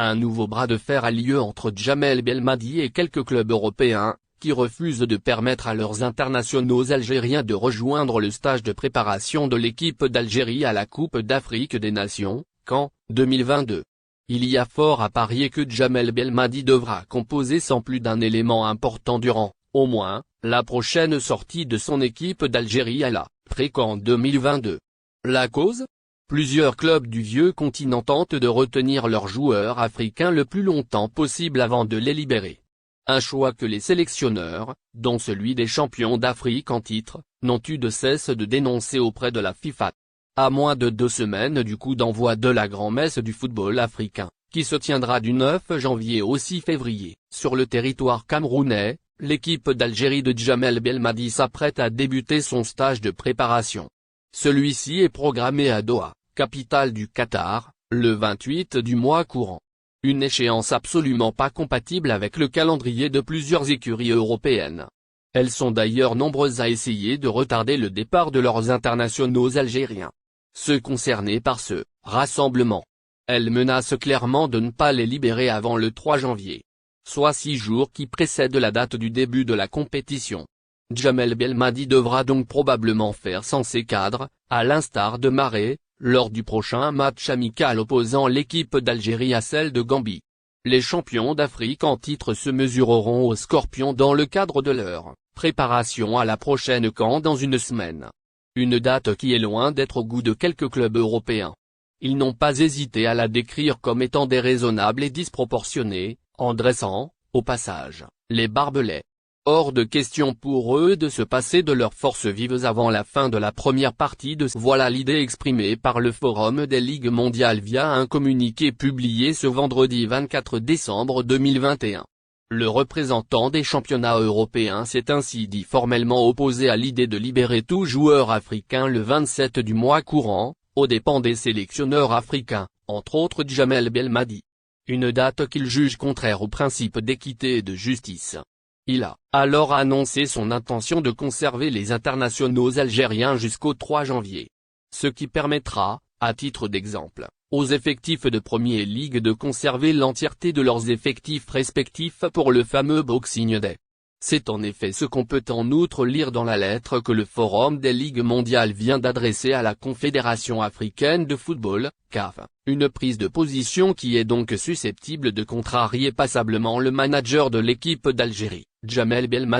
Un nouveau bras de fer a lieu entre Djamel Belmadi et quelques clubs européens, qui refusent de permettre à leurs internationaux algériens de rejoindre le stage de préparation de l'équipe d'Algérie à la Coupe d'Afrique des Nations, CAN, 2022. Il y a fort à parier que Djamel Belmadi devra composer sans plus d'un élément important durant, au moins, la prochaine sortie de son équipe d'Algérie à la pré-CAN 2022. La cause ? Plusieurs clubs du vieux continent tentent de retenir leurs joueurs africains le plus longtemps possible avant de les libérer. Un choix que les sélectionneurs, dont celui des champions d'Afrique en titre, n'ont eu de cesse de dénoncer auprès de la FIFA. À moins de 2 semaines du coup d'envoi de la grand-messe du football africain, qui se tiendra du 9 janvier au 6 février, sur le territoire camerounais, l'équipe d'Algérie de Djamel Belmadi s'apprête à débuter son stage de préparation. Celui-ci est programmé à Doha, capitale du Qatar, le 28 du mois courant. Une échéance absolument pas compatible avec le calendrier de plusieurs écuries européennes. Elles sont d'ailleurs nombreuses à essayer de retarder le départ de leurs internationaux algériens. Ceux concernés par ce rassemblement. Elles menacent clairement de ne pas les libérer avant le 3 janvier. Soit 6 jours qui précèdent la date du début de la compétition. Djamel Belmadi devra donc probablement faire sans ses cadres, à l'instar de Mahrez, lors du prochain match amical opposant l'équipe d'Algérie à celle de Gambie. Les champions d'Afrique en titre se mesureront aux Scorpions dans le cadre de leur préparation à la prochaine CAN dans une semaine. Une date qui est loin d'être au goût de quelques clubs européens. Ils n'ont pas hésité à la décrire comme étant déraisonnable et disproportionnée, en dressant, au passage, les barbelés. Hors de question pour eux de se passer de leurs forces vives avant la fin de la première partie de ce. Voilà l'idée exprimée par le Forum des Ligues mondiales via un communiqué publié ce vendredi 24 décembre 2021. Le représentant des championnats européens s'est ainsi dit formellement opposé à l'idée de libérer tout joueur africain le 27 du mois courant, aux dépens des sélectionneurs africains, entre autres Djamel Belmadi. Une date qu'il juge contraire au principe d'équité et de justice. Il a alors annoncé son intention de conserver les internationaux algériens jusqu'au 3 janvier. Ce qui permettra, à titre d'exemple, aux effectifs de Premier League de conserver l'entièreté de leurs effectifs respectifs pour le fameux Boxing Day. C'est en effet ce qu'on peut en outre lire dans la lettre que le Forum des Ligues mondiales vient d'adresser à la Confédération africaine de football, CAF, une prise de position qui est donc susceptible de contrarier passablement le manager de l'équipe d'Algérie, Djamel Belmadi.